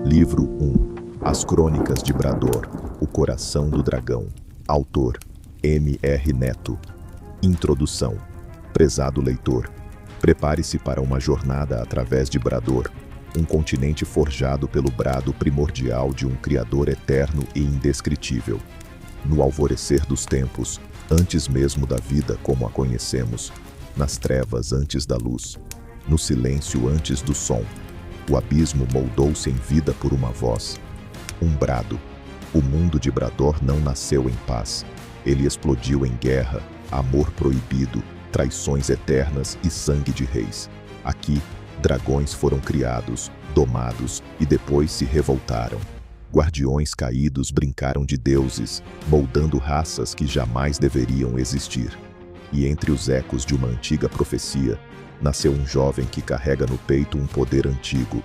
Livro 1. As Crônicas de Brador, O Coração do Dragão. Autor: M.R. Neto. Introdução. Prezado leitor, prepare-se para uma jornada através de Brador, um continente forjado pelo brado primordial de um Criador eterno e indescritível. No alvorecer dos tempos, antes mesmo da vida como a conhecemos, nas trevas antes da luz, no silêncio antes do som, o abismo moldou-se em vida por uma voz, um brado. O mundo de Brador não nasceu em paz. Ele explodiu em guerra, amor proibido, traições eternas e sangue de reis. Aqui, dragões foram criados, domados e depois se revoltaram. Guardiões caídos brincaram de deuses, moldando raças que jamais deveriam existir. E entre os ecos de uma antiga profecia, nasceu um jovem que carrega no peito um poder antigo,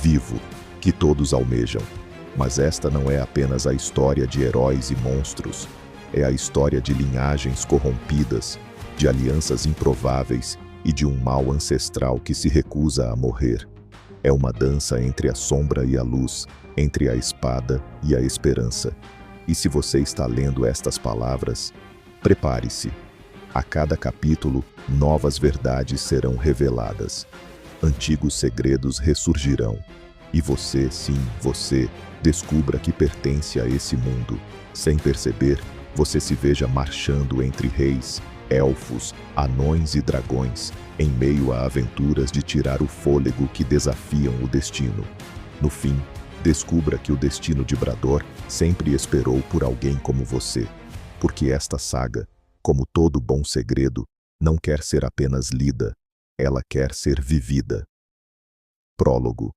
vivo, que todos almejam. Mas esta não é apenas a história de heróis e monstros, é a história de linhagens corrompidas, de alianças improváveis e de um mal ancestral que se recusa a morrer. É uma dança entre a sombra e a luz, entre a espada e a esperança. E se você está lendo estas palavras, prepare-se. A cada capítulo, novas verdades serão reveladas. Antigos segredos ressurgirão. E você, sim, você, descubra que pertence a esse mundo. Sem perceber, você se veja marchando entre reis, elfos, anões e dragões, em meio a aventuras de tirar o fôlego que desafiam o destino. No fim, descubra que o destino de Brador sempre esperou por alguém como você. Porque esta saga, como todo bom segredo, não quer ser apenas lida, ela quer ser vivida. Prólogo.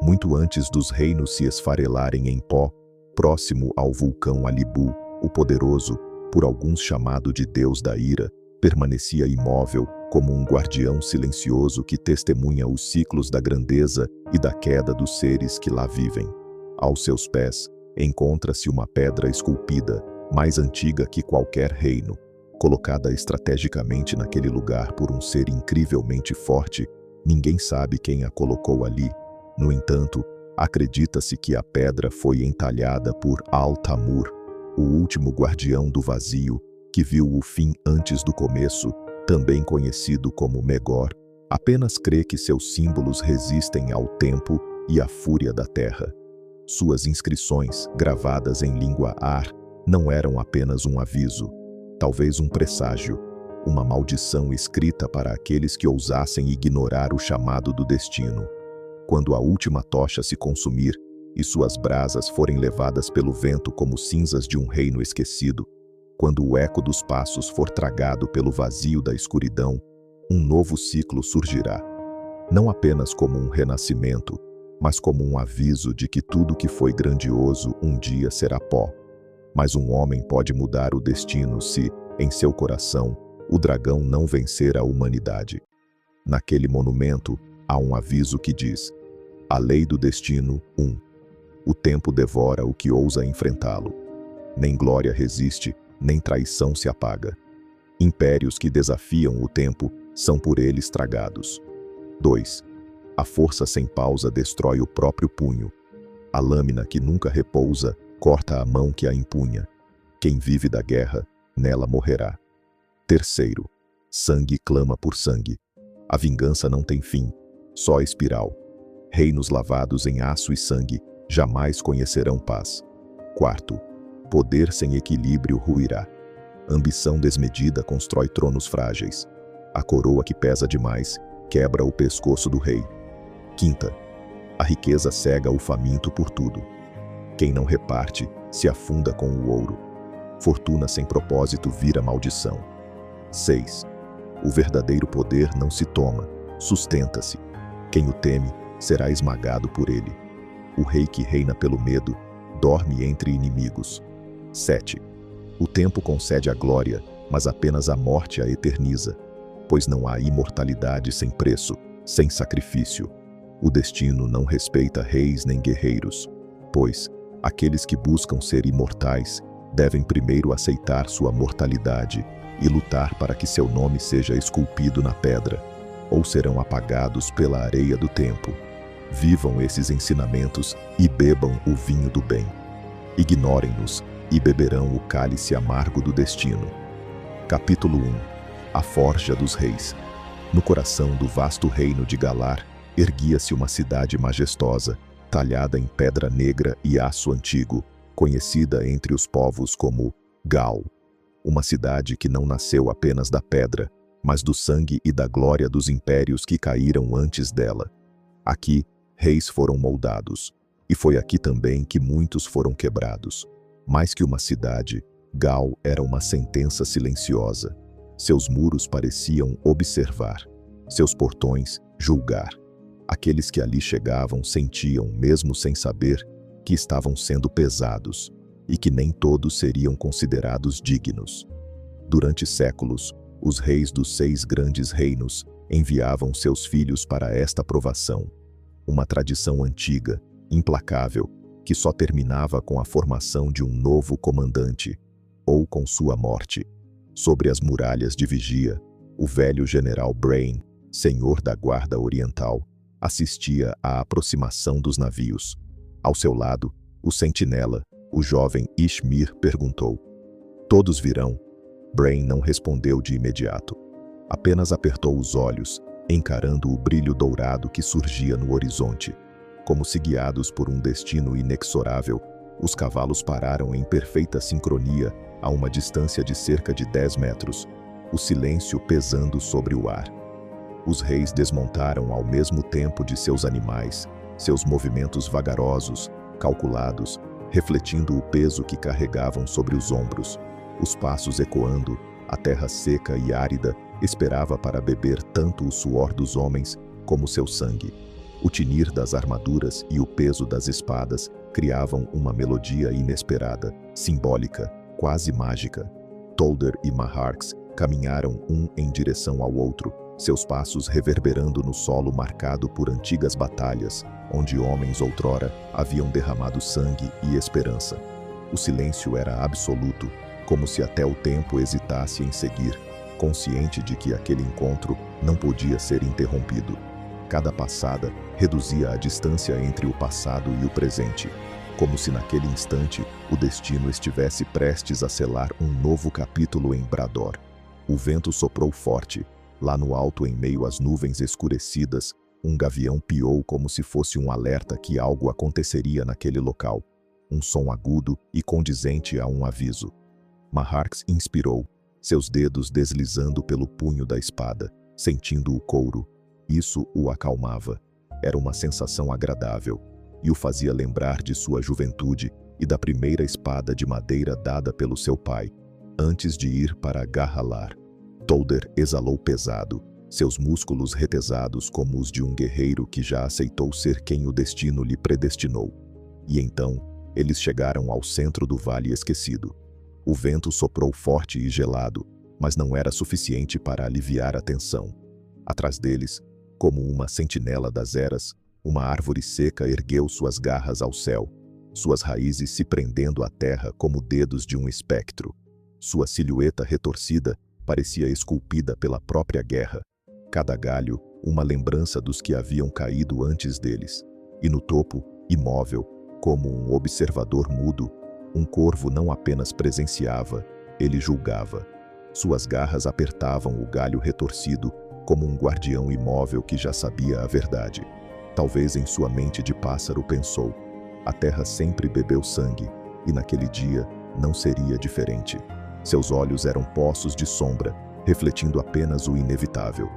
Muito antes dos reinos se esfarelarem em pó, próximo ao vulcão Alibu, o poderoso, por alguns chamado de Deus da Ira, permanecia imóvel como um guardião silencioso que testemunha os ciclos da grandeza e da queda dos seres que lá vivem. Aos seus pés, encontra-se uma pedra esculpida, mais antiga que qualquer reino, colocada estrategicamente naquele lugar por um ser incrivelmente forte. Ninguém sabe quem a colocou ali. No entanto, acredita-se que a pedra foi entalhada por Al-Tamur, o último guardião do vazio, que viu o fim antes do começo, também conhecido como Megor. Apenas crê que seus símbolos resistem ao tempo e à fúria da terra. Suas inscrições, gravadas em língua Ar, não eram apenas um aviso, talvez um presságio, uma maldição escrita para aqueles que ousassem ignorar o chamado do destino. Quando a última tocha se consumir e suas brasas forem levadas pelo vento como cinzas de um reino esquecido, quando o eco dos passos for tragado pelo vazio da escuridão, um novo ciclo surgirá. Não apenas como um renascimento, mas como um aviso de que tudo que foi grandioso um dia será pó. Mas um homem pode mudar o destino se, em seu coração, o dragão não vencer a humanidade. Naquele monumento, há um aviso que diz: a lei do destino, 1. O tempo devora o que ousa enfrentá-lo. Nem glória resiste, nem traição se apaga. Impérios que desafiam o tempo são por ele estragados. 2. A força sem pausa destrói o próprio punho. A lâmina que nunca repousa corta a mão que a empunha. Quem vive da guerra, nela morrerá. 3. Sangue clama por sangue. A vingança não tem fim, só espiral. Reinos lavados em aço e sangue jamais conhecerão paz. 4. Poder sem equilíbrio ruirá. Ambição desmedida constrói tronos frágeis. A coroa que pesa demais quebra o pescoço do rei. 5. A riqueza cega o faminto por tudo. Quem não reparte se afunda com o ouro. Fortuna sem propósito vira maldição. 6. O verdadeiro poder não se toma, sustenta-se. Quem o teme será esmagado por ele. O rei que reina pelo medo dorme entre inimigos. 7. O tempo concede a glória, mas apenas a morte a eterniza, pois não há imortalidade sem preço, sem sacrifício. O destino não respeita reis nem guerreiros, pois aqueles que buscam ser imortais devem primeiro aceitar sua mortalidade e lutar para que seu nome seja esculpido na pedra, ou serão apagados pela areia do tempo. Vivam esses ensinamentos e bebam o vinho do bem. Ignorem-nos e beberão o cálice amargo do destino. Capítulo 1. A Forja dos Reis. No coração do vasto reino de Galar, erguia-se uma cidade majestosa, talhada em pedra negra e aço antigo, conhecida entre os povos como Gal. Uma cidade que não nasceu apenas da pedra, mas do sangue e da glória dos impérios que caíram antes dela. Aqui, reis foram moldados, e foi aqui também que muitos foram quebrados. Mais que uma cidade, Gal era uma sentença silenciosa. Seus muros pareciam observar, seus portões julgar. Aqueles que ali chegavam sentiam, mesmo sem saber, que estavam sendo pesados, e que nem todos seriam considerados dignos. Durante séculos, os reis dos 6 grandes reinos enviavam seus filhos para esta provação. Uma tradição antiga, implacável, que só terminava com a formação de um novo comandante, ou com sua morte. Sobre as muralhas de vigia, o velho general Brain, senhor da guarda oriental, assistia à aproximação dos navios. Ao seu lado, o sentinela, o jovem Ishmir, perguntou: "Todos virão?" Brain não respondeu de imediato. Apenas apertou os olhos, encarando o brilho dourado que surgia no horizonte. Como se guiados por um destino inexorável, os cavalos pararam em perfeita sincronia a uma distância de cerca de 10 metros, o silêncio pesando sobre o ar. Os reis desmontaram ao mesmo tempo de seus animais, seus movimentos vagarosos, calculados, refletindo o peso que carregavam sobre os ombros. Os passos ecoando, a terra seca e árida esperava para beber tanto o suor dos homens como seu sangue. O tinir das armaduras e o peso das espadas criavam uma melodia inesperada, simbólica, quase mágica. Tolder e Maharx caminharam um em direção ao outro, seus passos reverberando no solo marcado por antigas batalhas, onde homens outrora haviam derramado sangue e esperança. O silêncio era absoluto, como se até o tempo hesitasse em seguir, consciente de que aquele encontro não podia ser interrompido. Cada passada reduzia a distância entre o passado e o presente, como se naquele instante o destino estivesse prestes a selar um novo capítulo em Brador. O vento soprou forte. Lá no alto, em meio às nuvens escurecidas, um gavião piou como se fosse um alerta que algo aconteceria naquele local. Um som agudo e condizente a um aviso. Maharx inspirou, seus dedos deslizando pelo punho da espada, sentindo o couro. Isso o acalmava. Era uma sensação agradável, e o fazia lembrar de sua juventude e da primeira espada de madeira dada pelo seu pai, antes de ir para Gahalar. Tolder exalou pesado, seus músculos retesados como os de um guerreiro que já aceitou ser quem o destino lhe predestinou. E então, eles chegaram ao centro do Vale Esquecido. O vento soprou forte e gelado, mas não era suficiente para aliviar a tensão. Atrás deles, como uma sentinela das eras, uma árvore seca ergueu suas garras ao céu, suas raízes se prendendo à terra como dedos de um espectro. Sua silhueta retorcida parecia esculpida pela própria guerra, cada galho uma lembrança dos que haviam caído antes deles. E no topo, imóvel, como um observador mudo, um corvo não apenas presenciava, ele julgava. Suas garras apertavam o galho retorcido como um guardião imóvel que já sabia a verdade. Talvez em sua mente de pássaro pensou: a terra sempre bebeu sangue, e naquele dia não seria diferente. Seus olhos eram poços de sombra, refletindo apenas o inevitável.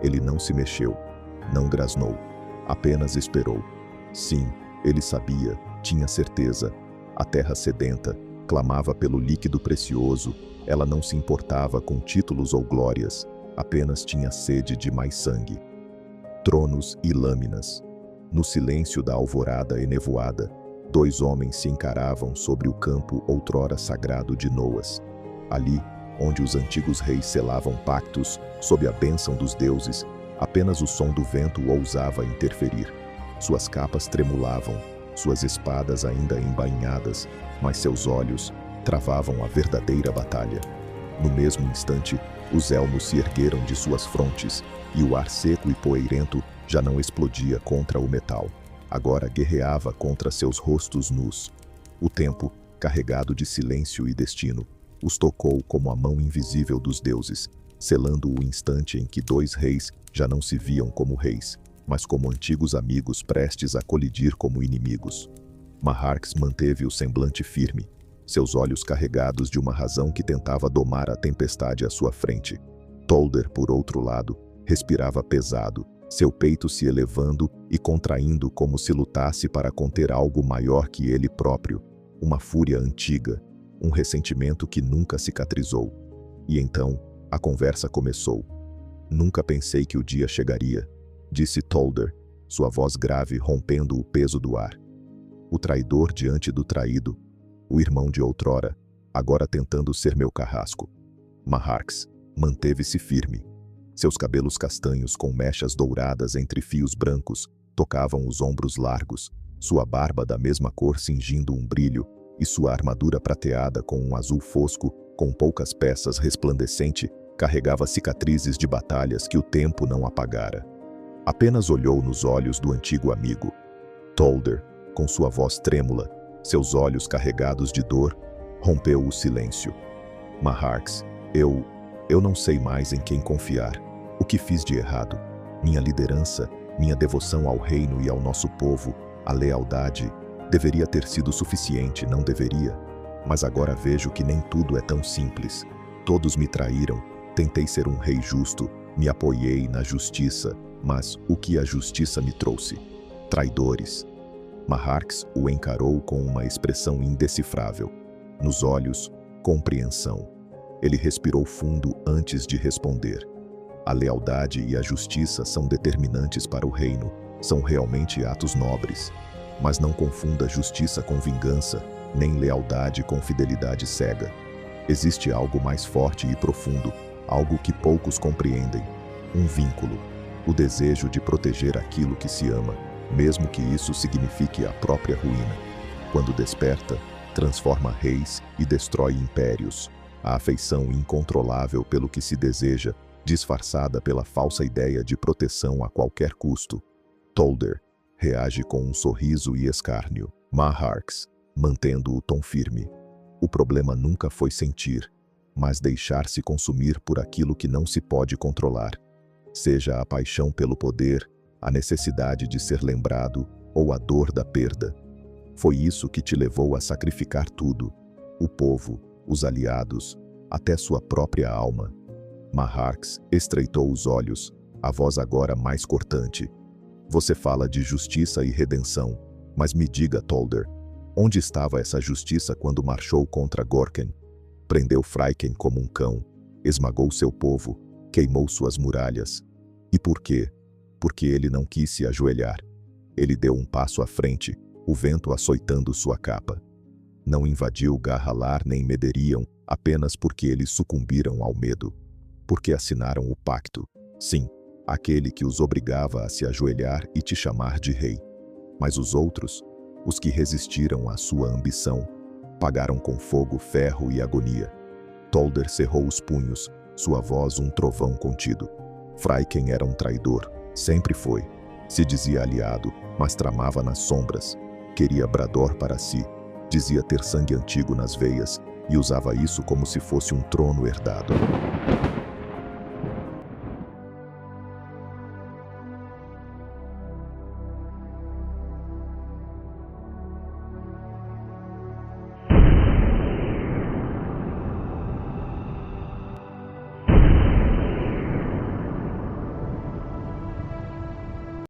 Ele não se mexeu, não grasnou, apenas esperou. Sim, ele sabia, tinha certeza. A terra sedenta clamava pelo líquido precioso. Ela não se importava com títulos ou glórias, apenas tinha sede de mais sangue. Tronos e lâminas. No silêncio da alvorada enevoada, 2 homens se encaravam sobre o campo outrora sagrado de Noas. Ali, onde os antigos reis selavam pactos sob a bênção dos deuses, apenas o som do vento ousava interferir. Suas capas tremulavam, suas espadas ainda embainhadas, mas seus olhos travavam a verdadeira batalha. No mesmo instante, os elmos se ergueram de suas frontes, e o ar seco e poeirento Já não explodia contra o metal. Agora guerreava contra seus rostos nus. O tempo, carregado de silêncio e destino, os tocou como a mão invisível dos deuses, selando o instante em que dois reis já não se viam como reis, mas como antigos amigos prestes a colidir como inimigos. Maharks manteve o semblante firme, seus olhos carregados de uma razão que tentava domar a tempestade à sua frente. Tolder, por outro lado, respirava pesado, seu peito se elevando e contraindo como se lutasse para conter algo maior que ele próprio, uma fúria antiga, um ressentimento que nunca cicatrizou. E então, a conversa começou. "Nunca pensei que o dia chegaria", disse Tolder, sua voz grave rompendo o peso do ar. O traidor diante do traído, o irmão de outrora, agora tentando ser meu carrasco. Maharks manteve-se firme. Seus cabelos castanhos com mechas douradas entre fios brancos tocavam os ombros largos, sua barba da mesma cor cingindo um brilho, e sua armadura prateada com um azul fosco, com poucas peças resplandecente, carregava cicatrizes de batalhas que o tempo não apagara. Apenas olhou nos olhos do antigo amigo. Tolder, com sua voz trêmula, seus olhos carregados de dor, rompeu o silêncio. "Maharks, eu não sei mais em quem confiar. O que fiz de errado? Minha liderança, minha devoção ao reino e ao nosso povo, a lealdade, deveria ter sido suficiente, não deveria? Mas agora vejo que nem tudo é tão simples. Todos me traíram, tentei ser um rei justo, me apoiei na justiça, mas o que a justiça me trouxe? Traidores." Maharks o encarou com uma expressão indecifrável. Nos olhos, compreensão. Ele respirou fundo antes de responder. A lealdade e a justiça são determinantes para o reino, são realmente atos nobres. Mas não confunda justiça com vingança, nem lealdade com fidelidade cega. Existe algo mais forte e profundo, algo que poucos compreendem. Um vínculo, o desejo de proteger aquilo que se ama, mesmo que isso signifique a própria ruína. Quando desperta, transforma reis e destrói impérios. A afeição incontrolável pelo que se deseja, disfarçada pela falsa ideia de proteção a qualquer custo. Tolder reage com um sorriso e escárnio. Maharks, mantendo o tom firme. O problema nunca foi sentir, mas deixar-se consumir por aquilo que não se pode controlar. Seja a paixão pelo poder, a necessidade de ser lembrado ou a dor da perda. Foi isso que te levou a sacrificar tudo: o povo, os aliados, até sua própria alma. Maharks estreitou os olhos, a voz agora mais cortante. "Você fala de justiça e redenção, mas me diga, Tolder, onde estava essa justiça quando marchou contra Gorken? Prendeu Fraiken como um cão, esmagou seu povo, queimou suas muralhas. E por quê? Porque ele não quis se ajoelhar. Ele deu um passo à frente, o vento açoitando sua capa. Não invadiu Garhalar nem Mederion apenas porque eles sucumbiram ao medo. Porque assinaram o pacto. Sim, aquele que os obrigava a se ajoelhar e te chamar de rei. Mas os outros, os que resistiram à sua ambição, pagaram com fogo, ferro e agonia." Tolder cerrou os punhos, sua voz um trovão contido. Fraiken era um traidor, sempre foi. Se dizia aliado, mas tramava nas sombras. Queria Brador para si, dizia ter sangue antigo nas veias e usava isso como se fosse um trono herdado.